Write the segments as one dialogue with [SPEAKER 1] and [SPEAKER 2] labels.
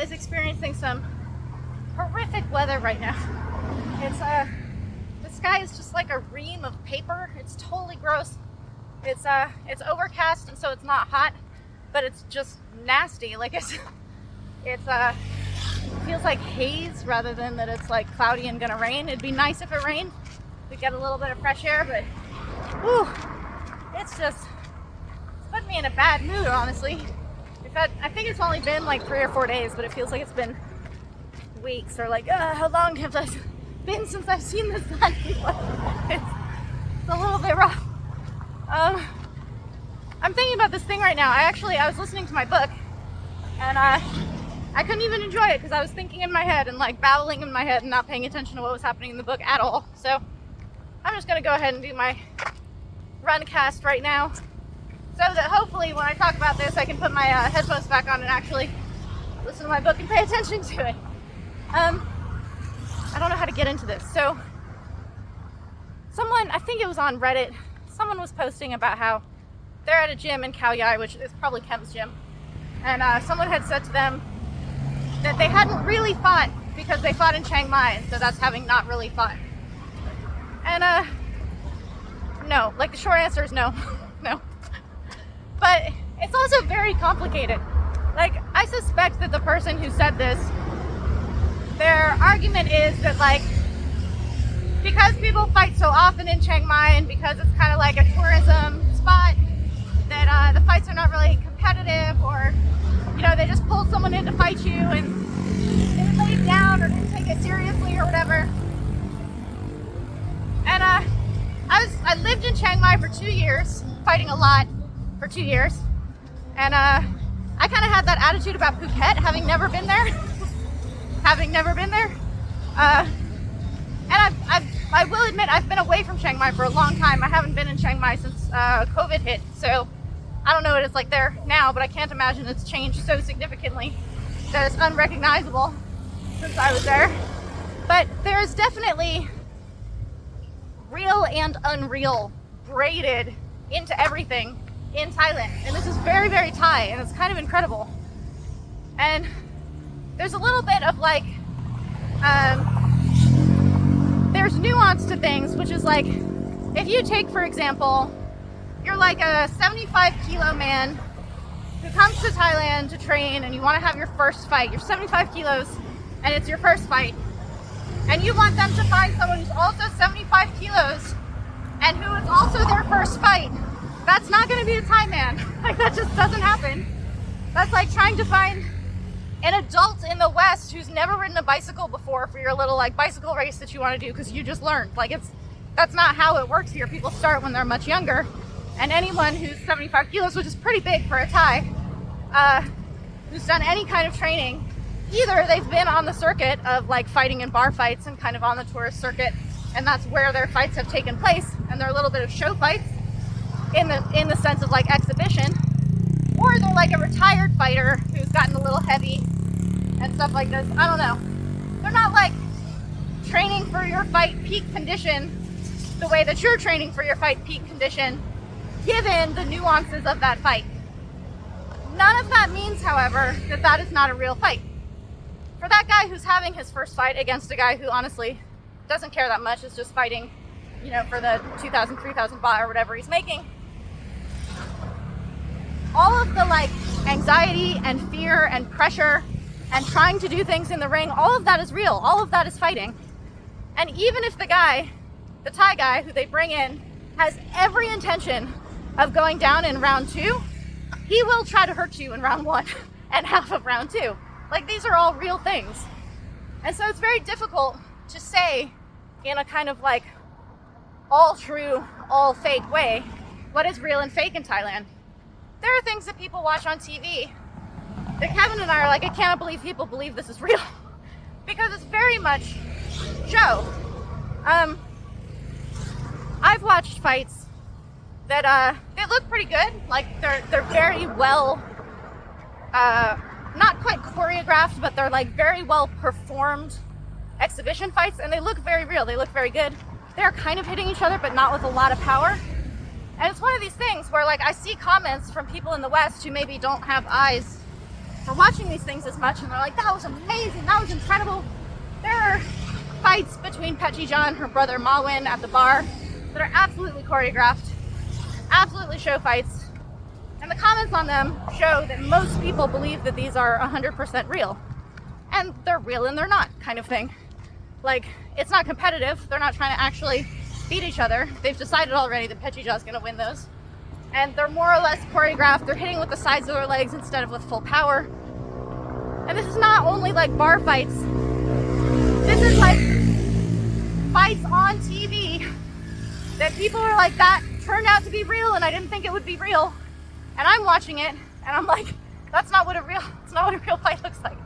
[SPEAKER 1] is experiencing some horrific weather right now. It's the sky is just like a ream of paper. It's totally gross. It's overcast, and so it's not hot, but it's just nasty. Like it feels like haze rather than that it's like cloudy and gonna rain. It'd be nice if it rained. We'd get a little bit of fresh air, but whew, it's put me in a bad mood, honestly. In fact, I think it's only been like 3 or 4 days, but it feels like it's been weeks, or like, how long have I been since I've seen this sun before? It's a little bit rough. I'm thinking about this thing right now. I was listening to my book, and I couldn't even enjoy it because I was thinking in my head and like babbling in my head and not paying attention to what was happening in the book at all. So I'm just gonna go ahead and do my run cast right now, so that hopefully when I talk about this, I can put my headphones back on and actually listen to my book and pay attention to it. I don't know how to get into this. So someone, I think it was on Reddit, someone was posting about how they're at a gym in Khao Yai, which is probably Kem's gym, and someone had said to them that they hadn't really fought because they fought in Chiang Mai, and so that's having not really fought. And no, like the short answer is no. No. But it's also very complicated. Like, I suspect that the person who said this, their argument is that, like, because people fight so often in Chiang Mai and because it's kind of like a tourism spot, that the fights are not really competitive, or, you know, they just pulled someone in to fight you and they laid down or didn't take it seriously or whatever. And I lived in Chiang Mai for 2 years, fighting a lot for 2 years, and I kind of had that attitude about Phuket, having never been there. And I will admit, I've been away from Chiang Mai for a long time. I haven't been in Chiang Mai since COVID hit, so I don't know what it's like there now, but I can't imagine it's changed so significantly that it's unrecognizable since I was there. But there is definitely real and unreal braided into everything in Thailand, and this is very, very Thai, and it's kind of incredible. And there's a little bit of like there's nuance to things, which is like, if you take, for example, you're like a 75 kilo man who comes to Thailand to train, and you want to have your first fight. You're 75 kilos and it's your first fight, and you want them to find someone who's also 75 kilos and who is also their first fight. That's not going to be a Thai man. Like, that just doesn't happen. That's like trying to find an adult in the West who's never ridden a bicycle before for your little like bicycle race that you want to do because you just learned. Like, that's not how it works here. People start when they're much younger, and anyone who's 75 kilos, which is pretty big for a Thai, who's done any kind of training, either they've been on the circuit of like fighting in bar fights and kind of on the tourist circuit, and that's where their fights have taken place, and they're a little bit of show fights in the sense of like exhibition, or they're like a retired fighter who's gotten a little heavy and stuff like this. I don't know. They're not like training for your fight peak condition the way that you're training for your fight peak condition, given the nuances of that fight. None of that means, however, that that is not a real fight. For that guy who's having his first fight against a guy who honestly doesn't care that much, is just fighting, you know, for the 2,000, 3,000 baht or whatever he's making, all of the like anxiety and fear and pressure and trying to do things in the ring, all of that is real. All of that is fighting. And even if the guy, the Thai guy who they bring in, has every intention of going down in round 2, he will try to hurt you in round 1 and half of round 2. Like, these are all real things. And so it's very difficult to say in a kind of like all true, all fake way what is real and fake in Thailand. There are things that people watch on TV that Kevin and I are like, I cannot believe people believe this is real, because it's very much show. I've watched fights that they look pretty good. Like, they're very well, not quite choreographed, but they're like very well performed exhibition fights, and they look very real. They look very good. They're kind of hitting each other, but not with a lot of power. And it's one of these things where, like, I see comments from people in the West who maybe don't have eyes for watching these things as much, and they're like, that was amazing, that was incredible. There are fights between Pattaya and her brother Mawin at the bar that are absolutely choreographed, absolutely show fights, and the comments on them show that most people believe that these are 100% real. And they're real and they're not, kind of thing. Like, it's not competitive, they're not trying to actually beat each other. They've decided already that Pattaya is going to win those. And they're more or less choreographed, they're hitting with the sides of their legs instead of with full power. And this is not only like bar fights, this is like fights on TV that people are like, that turned out to be real and I didn't think it would be real. And I'm watching it and I'm like, it's not what a real fight looks like.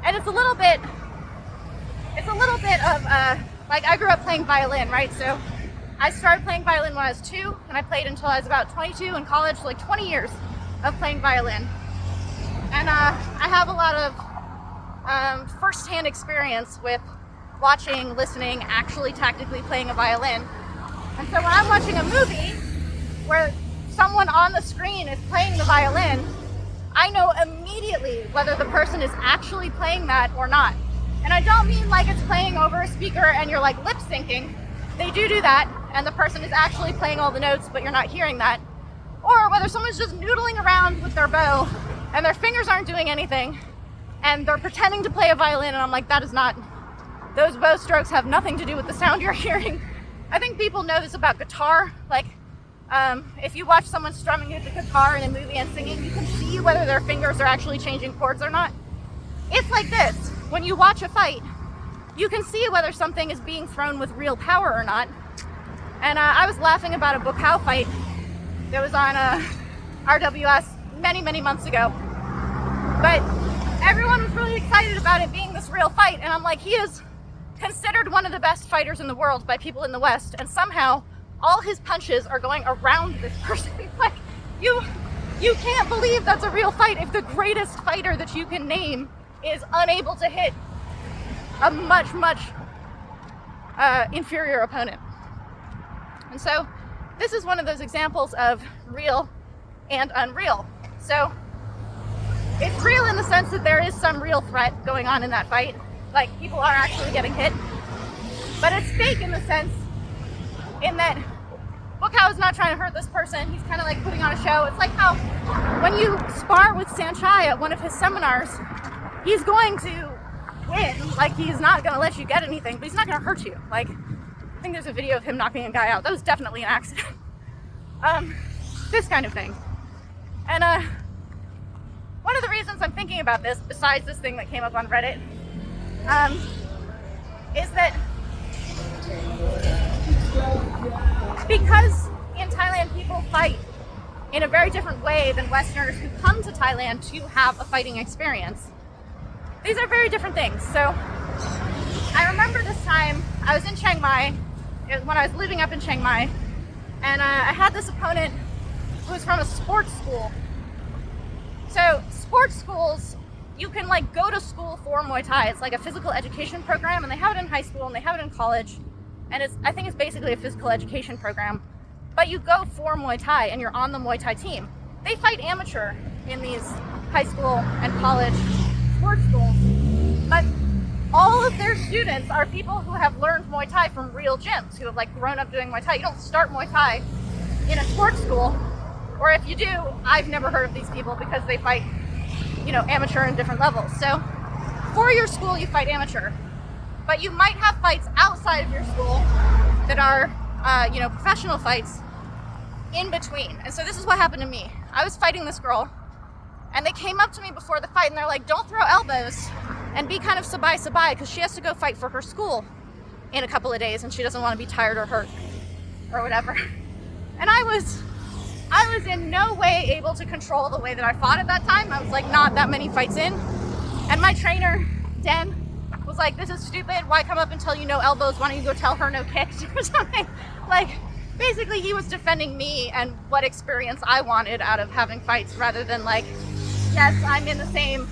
[SPEAKER 1] And it's a little bit of like, I grew up playing violin, right? So I started playing violin when I was 2 and I played until I was about 22 in college, like 20 years of playing violin. And I have a lot of first-hand experience with watching, listening, actually tactically playing a violin. And so when I'm watching a movie where someone on the screen is playing the violin, I know immediately whether the person is actually playing that or not. And I don't mean like it's playing over a speaker and you're like lip syncing. They do that, and the person is actually playing all the notes, but you're not hearing that. Or whether someone's just noodling around with their bow and their fingers aren't doing anything and they're pretending to play a violin, and I'm like, that is not, those bow strokes have nothing to do with the sound you're hearing. I think people know this about guitar. Like, if you watch someone strumming the guitar in a movie and singing, you can see whether their fingers are actually changing chords or not. It's like this. When you watch a fight, you can see whether something is being thrown with real power or not. And I was laughing about a Bukau fight that was on RWS many months ago. But everyone was really excited about it being this real fight. And I'm like, he is considered one of the best fighters in the world by people in the West. And somehow all his punches are going around this person. Like, you can't believe that's a real fight if the greatest fighter that you can name is unable to hit a much inferior opponent. And so this is one of those examples of real and unreal. So it's real in the sense that there is some real threat going on in that fight, like people are actually getting hit, but it's fake in the sense in that Bukau is not trying to hurt this person, he's kind of like putting on a show. It's like how when you spar with Sanchai at one of his seminars, he's going to win, like he's not going to let you get anything, but he's not going to hurt you. Like, I think there's a video of him knocking a guy out. That was definitely an accident. This kind of thing. And one of the reasons I'm thinking about this, besides this thing that came up on Reddit, is that because in Thailand people fight in a very different way than Westerners who come to Thailand to have a fighting experience. These are very different things. So I remember this time I was in Chiang Mai, it was when I was living up in Chiang Mai, and I had this opponent who was from a sports school. So sports schools, you can like go to school for Muay Thai. It's like a physical education program, and they have it in high school and they have it in college. And I think it's basically a physical education program. But you go for Muay Thai and you're on the Muay Thai team. They fight amateur in these high school and college sports schools. But all of their students are people who have learned Muay Thai from real gyms, who have like grown up doing Muay Thai. You don't start Muay Thai in a sports school. Or if you do, I've never heard of these people because they fight, amateur in different levels. So for your school, you fight amateur. But you might have fights outside of your school that are, professional fights in between. And so this is what happened to me. I was fighting this girl, and they came up to me before the fight, and they're like, don't throw elbows, and be kind of sabai, because she has to go fight for her school in a couple of days, and she doesn't want to be tired or hurt or whatever. And I was in no way able to control the way that I fought at that time. I was like not that many fights in. And my trainer, Den, was like, this is stupid. Why come up until you know elbows? Why don't you go tell her no kicks or something? Like, basically he was defending me and what experience I wanted out of having fights rather than like, yes, I'm in the same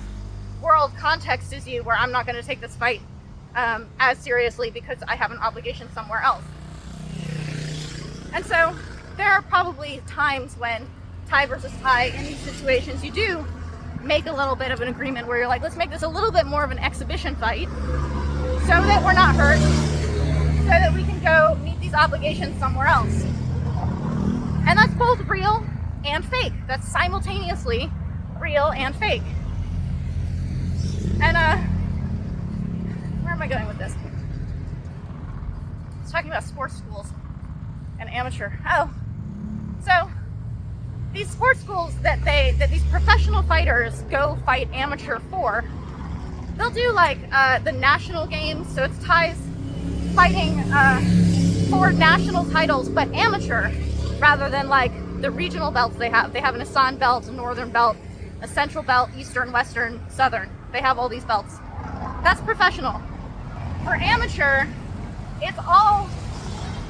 [SPEAKER 1] world context as you where I'm not going to take this fight as seriously because I have an obligation somewhere else. And so there are probably times when Thai versus Thai in these situations you do make a little bit of an agreement where you're like, let's make this a little bit more of an exhibition fight so that we're not hurt, so that we can go meet these obligations somewhere else. And that's both real and fake. That's simultaneously real and fake. And where am I going with this? I was talking about sports schools and amateur. Oh, so these sports schools that these professional fighters go fight amateur for, they'll do like the national games. So it's Thais fighting for national titles, but amateur, rather than like the regional belts they have. They have an Asan belt, a northern belt, a central belt, eastern, western, southern. They have all these belts. That's professional. For amateur, it's all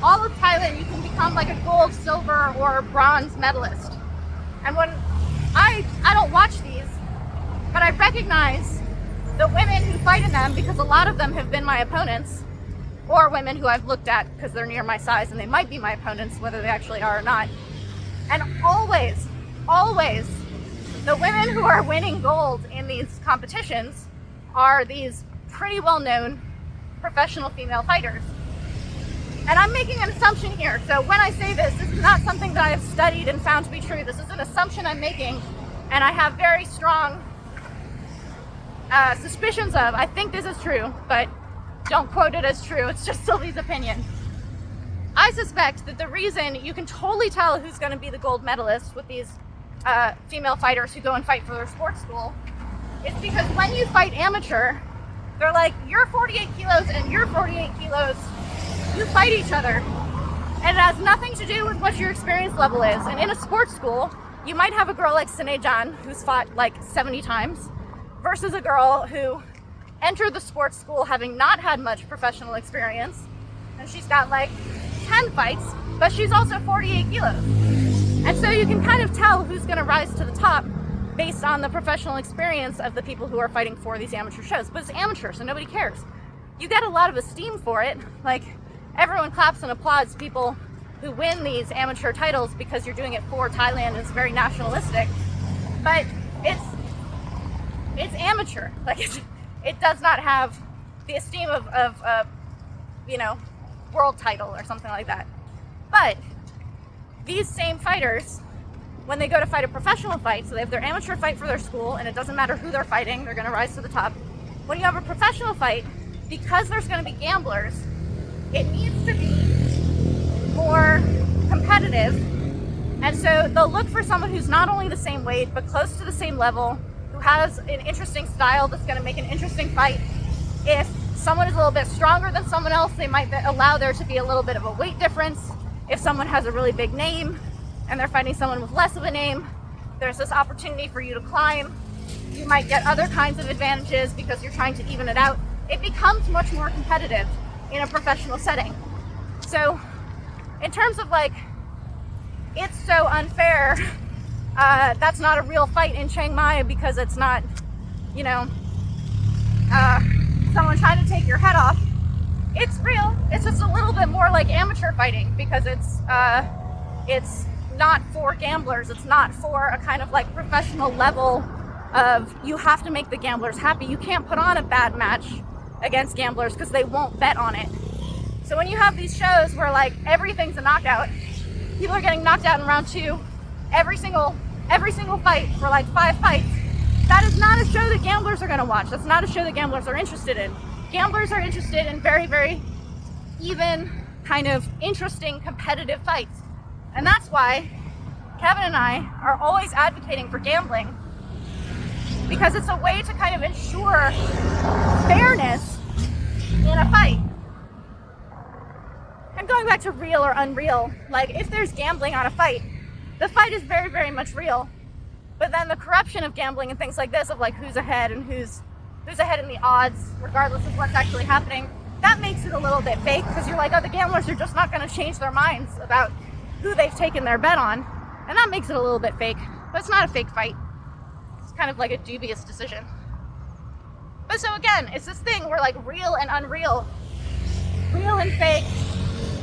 [SPEAKER 1] of Thailand. You can become like a gold, silver, or bronze medalist. And when I don't watch these, but I recognize the women who fight in them, because a lot of them have been my opponents, or women who I've looked at because they're near my size and they might be my opponents, whether they actually are or not. And always, the women who are winning gold in these competitions are these pretty well-known professional female fighters. And I'm making an assumption here. So when I say this is not something that I have studied and found to be true. This is an assumption I'm making, and I have very strong suspicions of. I think this is true, but don't quote it as true. It's just Sylvie's opinion. I suspect that the reason you can totally tell who's going to be the gold medalist with these female fighters who go and fight for their sports school is because when you fight amateur, they're like, you're 48 kilos and you're 48 kilos. You fight each other. And it has nothing to do with what your experience level is. And in a sports school, you might have a girl like Sinejan who's fought like 70 times versus a girl who entered the sports school having not had much professional experience. And she's got like 10 fights, but she's also 48 kilos. And so you can kind of tell who's going to rise to the top based on the professional experience of the people who are fighting for these amateur shows. But it's amateur, so nobody cares. You get a lot of esteem for it. Like, everyone claps and applauds people who win these amateur titles because you're doing it for Thailand. It's very nationalistic. But it's amateur. Like, it does not have the esteem of world title or something like that. But these same fighters, when they go to fight a professional fight, so they have their amateur fight for their school, and it doesn't matter who they're fighting, they're going to rise to the top. When you have a professional fight, because there's going to be gamblers, it needs to be more competitive. And so they'll look for someone who's not only the same weight, but close to the same level, who has an interesting style that's going to make an interesting fight. If someone is a little bit stronger than someone else, they might allow there to be a little bit of a weight difference. If someone has a really big name and they're fighting someone with less of a name, there's this opportunity for you to climb. You might get other kinds of advantages because you're trying to even it out. It becomes much more competitive in a professional setting. So in terms of like, it's so unfair, that's not a real fight in Chiang Mai because it's not, someone trying to take your head off. It's real. It's just a little bit more like amateur fighting because it's not for gamblers. It's not for a kind of like professional level of you have to make the gamblers happy. You can't put on a bad match against gamblers because they won't bet on it. So when you have these shows where like everything's a knockout, people are getting knocked out in round 2, every single fight for like 5 fights, that is not a show that gamblers are going to watch. That's not a show that gamblers are interested in. Gamblers are interested in very, very even, kind of interesting, competitive fights. And that's why Kevin and I are always advocating for gambling, because it's a way to kind of ensure fairness in a fight. And going back to real or unreal, like if there's gambling on a fight, the fight is very, very much real. But then the corruption of gambling and things like this, of like who's ahead and who's ahead in the odds, regardless of what's actually happening, that makes it a little bit fake, because you're like, oh, the gamblers are just not going to change their minds about who they've taken their bet on. And that makes it a little bit fake. But it's not a fake fight. It's kind of like a dubious decision. But so again, it's this thing where like real and unreal, real and fake,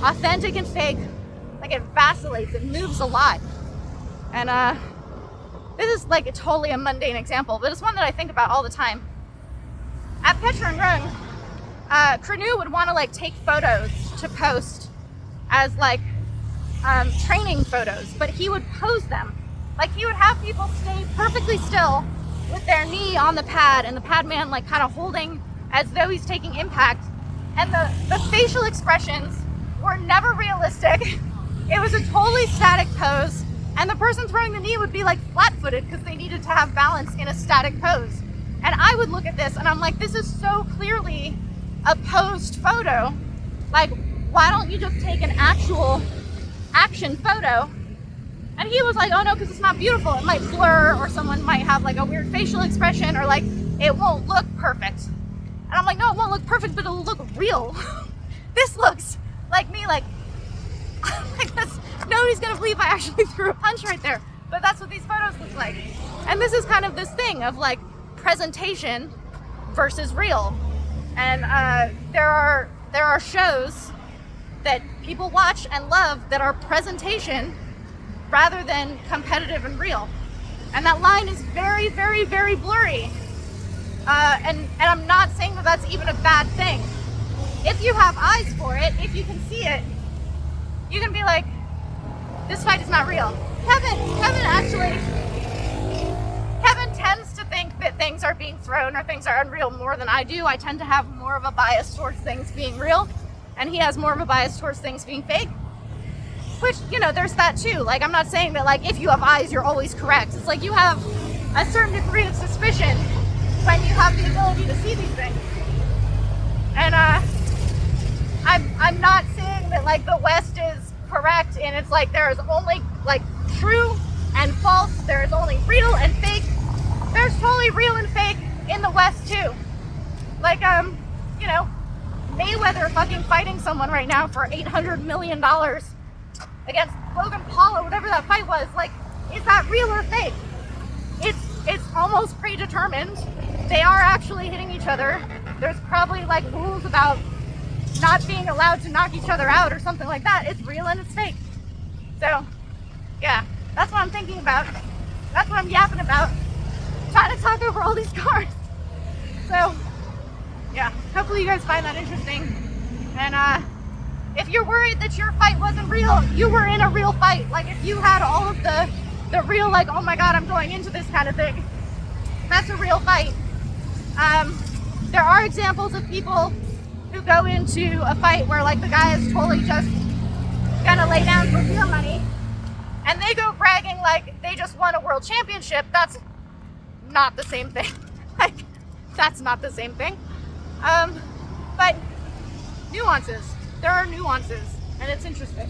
[SPEAKER 1] authentic and fake, like it vacillates, it moves a lot. And this is like totally a mundane example, but it's one that I think about all the time. At Pattaya, Kranu would want to like take photos to post as like training photos, but he would pose them. Like he would have people stay perfectly still with their knee on the pad and the pad man like kind of holding as though he's taking impact. And the facial expressions were never realistic. It was a totally static pose. And the person throwing the knee would be like flat-footed because they needed to have balance in a static pose. And I would look at this and I'm like, this is so clearly a posed photo. Like, why don't you just take an actual action photo? And he was like, oh no, because it's not beautiful. It might blur, or someone might have like a weird facial expression, or like it won't look perfect. And I'm like, no, it won't look perfect, but it'll look real. This looks like me, like this. Nobody's gonna believe I actually threw a punch right there. But that's what these photos look like. And this is kind of this thing of like presentation versus real. And there are shows that people watch and love that are presentation rather than competitive and real. And that line is very, very, very blurry. And I'm not saying that that's even a bad thing. If you have eyes for it, if you can see it, you can be like, this fight is not real. Kevin tends to think that things are being thrown or things are unreal more than I do. I tend to have more of a bias towards things being real, and he has more of a bias towards things being fake. Which, you know, there's that too. Like, I'm not saying that like if you have eyes, you're always correct. It's like you have a certain degree of suspicion when you have the ability to see these things. And I'm not saying that like the West is correct and it's like there is only like true and false. There is only real and fake. There's totally real and fake in the West too. Like you know, Mayweather fucking fighting someone right now for $800 million against Logan Paul or whatever that fight was. Like, is that real or fake? It's almost predetermined. They are actually hitting each other. There's probably like rules about not being allowed to knock each other out or something like that. It's real and it's fake. So yeah, that's what I'm thinking about. That's what I'm yapping about. Trying to talk over all these cars. So yeah, hopefully you guys find that interesting. And if you're worried that your fight wasn't real, you were in a real fight. Like if you had all of the real, like, oh my God, I'm going into this kind of thing, that's a real fight. There are examples of people who go into a fight where like the guy is totally just gonna lay down for real money and they go bragging like they just won a world championship. That's not the same thing. Like, that's not the same thing. But nuances. There are nuances, and it's interesting.